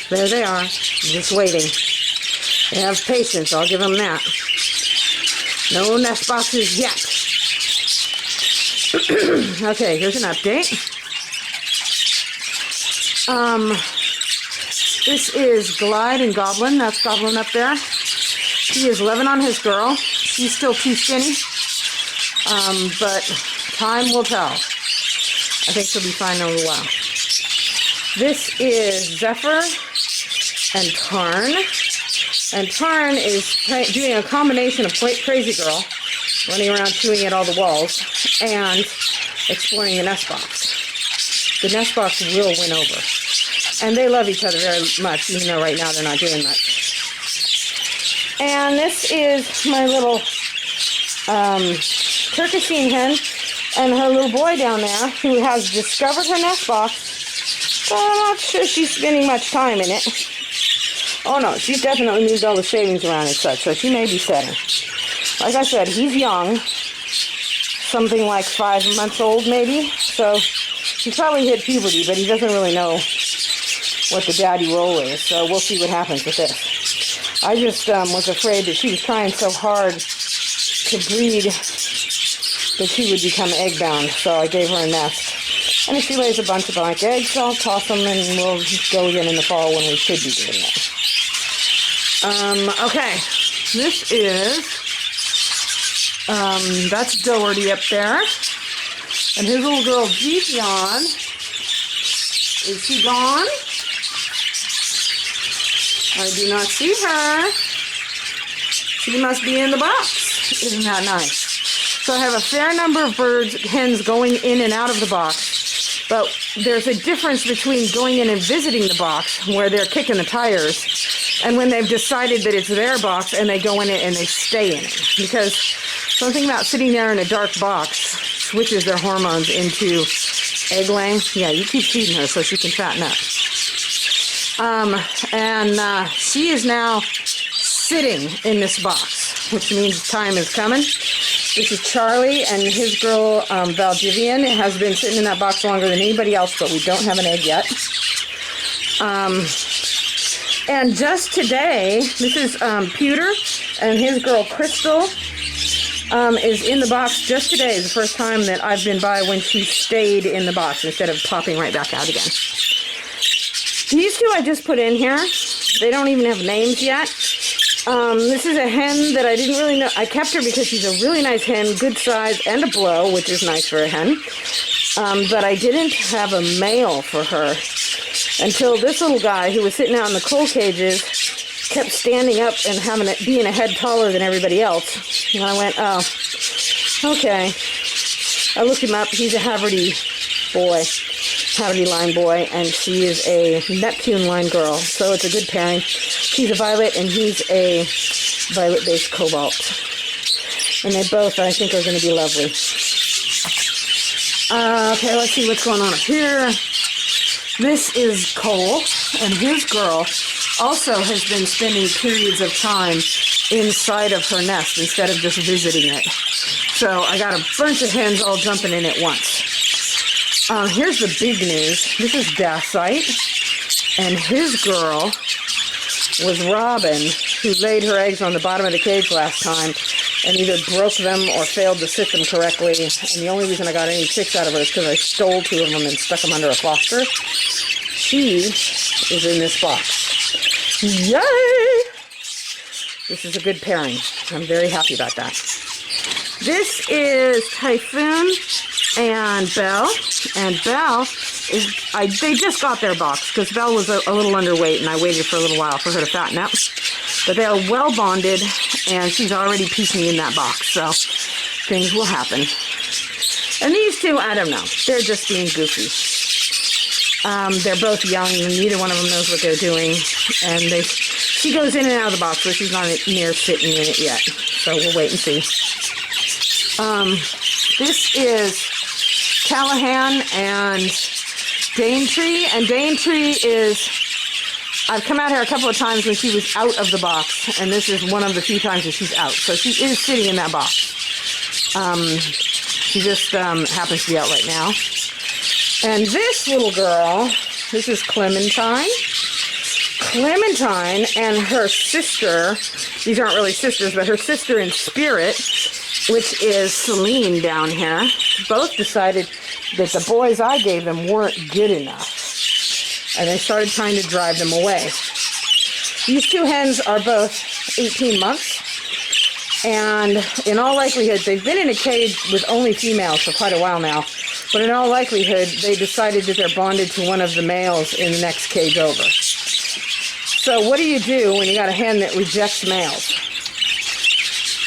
There they are, just waiting. They have patience, I'll give them that. No nest boxes yet. Okay, here's an update. This is Glide and Goblin. That's Goblin up there. He is loving on his girl. She's still too skinny. But time will tell. I think she'll be fine in a little while. This is Zephyr and Tarn. And Tarn is doing a combination of Crazy Girl, running around chewing at all the walls, and exploring the nest box. The nest box will win over. And they love each other very much, even though right now they're not doing much. And this is my little Turkishine hen and her little boy down there who has discovered her nest box, but I'm not sure she's spending much time in it. Oh no, she's definitely moved all the shavings around and such, so she may be setting. Like I said, he's young, something like 5 months old maybe, so he's probably hit puberty, but he doesn't really know what the daddy role is, so we'll see what happens with this. I just was afraid that she was trying so hard to breed that she would become egg-bound, so I gave her a nest. And if she lays a bunch of blank eggs, I'll toss them and we'll go again in the fall when we should be doing it. Okay, this is, that's Doherty up there. And his little girl, Gideon, is she gone? I do not see her. She must be in the box. Isn't that nice? So I have a fair number of hens going in and out of the box, but there's a difference between going in and visiting the box, where they're kicking the tires, and when they've decided that it's their box and they go in it and they stay in it. Because something about sitting there in a dark box switches their hormones into egg laying. Yeah, you keep feeding her so she can fatten up. She is now sitting in this box, which means time is coming. This is Charlie, and his girl, Valdivian, has been sitting in that box longer than anybody else, but we don't have an egg yet. And just today, this is Pewter, and his girl, Crystal, is in the box just today. Is the first time that I've been by when she stayed in the box instead of popping right back out again. These two I just put in here. They don't even have names yet. This is a hen that I didn't really know. I kept her because she's a really nice hen, good size, and a blow, which is nice for a hen. But I didn't have a male for her until this little guy who was sitting out in the coal cages kept standing up and being a head taller than everybody else. And I went, oh, okay. I looked him up. He's a Haverty line boy, and she is a Neptune line girl, so it's a good pairing. She's a violet, and he's a violet-based cobalt. And they both, I think, are going to be lovely. Okay, let's see what's going on up here. This is Cole, and his girl also has been spending periods of time inside of her nest instead of just visiting it. So I got a bunch of hens all jumping in at once. Here's the big news. This is Dacite, and his girl was Robin, who laid her eggs on the bottom of the cage last time and either broke them or failed to sit them correctly. And the only reason I got any chicks out of her is because I stole 2 of them and stuck them under a foster. She is in this box. Yay! This is a good pairing. I'm very happy about that. This is Typhoon and Belle. And Belle they just got their box because Belle was a little underweight, and I waited for a little while for her to fatten up. But they are well bonded, and she's already peeked me in that box, so things will happen. And these two, I don't know. They're just being goofy. They're both young, and neither one of them knows what they're doing. And she goes in and out of the box, but she's not near sitting in it yet. So we'll wait and see. This is Callahan and Daintree, and Daintree is, I've come out here a couple of times when she was out of the box, and this is one of the few times that she's out. So she is sitting in that box. She just happens to be out right now. And this little girl, this is Clementine. Clementine and her sister, these aren't really sisters, but her sister in spirit, which is Celine down here, both decided that the boys I gave them weren't good enough. And they started trying to drive them away. These two hens are both 18 months. And in all likelihood, they've been in a cage with only females for quite a while now. But in all likelihood, they decided that they're bonded to one of the males in the next cage over. So what do you do when you got a hen that rejects males?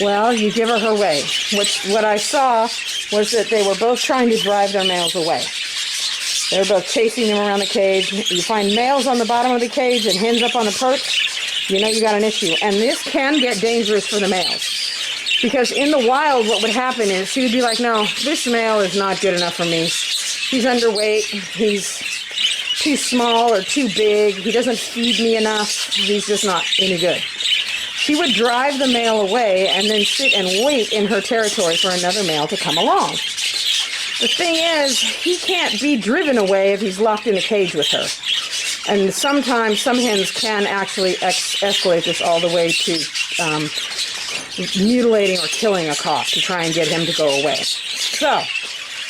Well, you give her way. What I saw was that they were both trying to drive their males away. They were both chasing them around the cage. You find males on the bottom of the cage and hens up on the perch, you know you got an issue. And this can get dangerous for the males. Because in the wild, what would happen is she would be like, no, this male is not good enough for me. He's underweight. He's too small or too big. He doesn't feed me enough. He's just not any good. She would drive the male away and then sit and wait in her territory for another male to come along. The thing is, he can't be driven away if he's locked in a cage with her. And sometimes some hens can actually escalate this all the way to mutilating or killing a cock to try and get him to go away. So,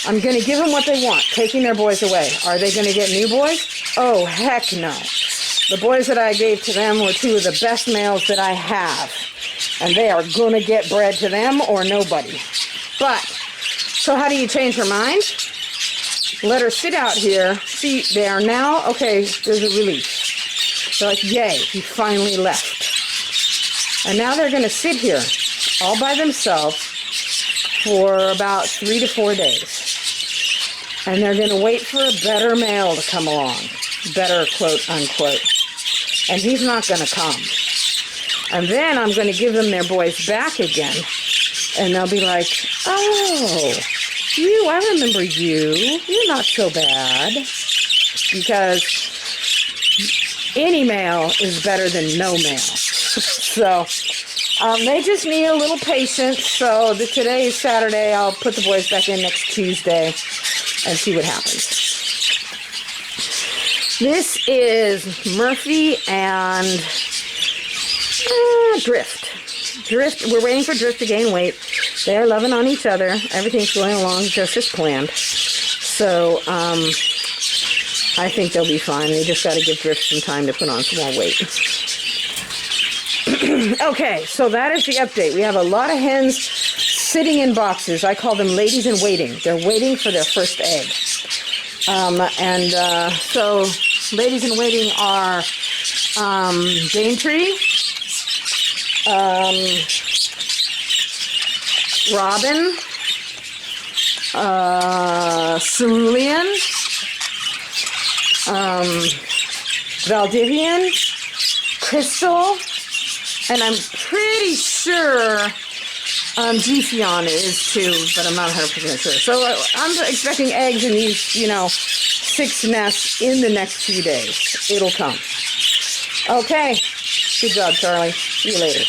I'm going to give them what they want, taking their boys away. Are they going to get new boys? Oh, heck no. The boys that I gave to them were two of the best males that I have. And they are going to get bred to them or nobody. But, so how do you change her mind? Let her sit out here. See, they are now, okay, there's a relief. They're like, yay, he finally left. And now they're going to sit here all by themselves for about 3 to 4 days. And they're going to wait for a better male to come along. Better, quote, unquote. And he's not going to come. And then I'm going to give them their boys back again. And they'll be like, oh, I remember you. You're not so bad. Because any male is better than no male. So they just need a little patience. So today is Saturday. I'll put the boys back in next Tuesday and see what happens. This is Murphy and Drift. We're waiting for Drift to gain weight. They are loving on each other. Everything's going along just as planned. So I think they'll be fine. We just got to give Drift some time to put on some more weight. Okay, so that is the update. We have a lot of hens sitting in boxes. I call them ladies in waiting. They're waiting for their first egg. So ladies in waiting are Daintree, Robin, Cerulean, Valdivian, Crystal, and I'm pretty sure Gfion is too, but I'm not 100% sure. So I'm expecting eggs in these, 6 nests in the next few days. It'll come. Okay. Good job, Charlie. See you later.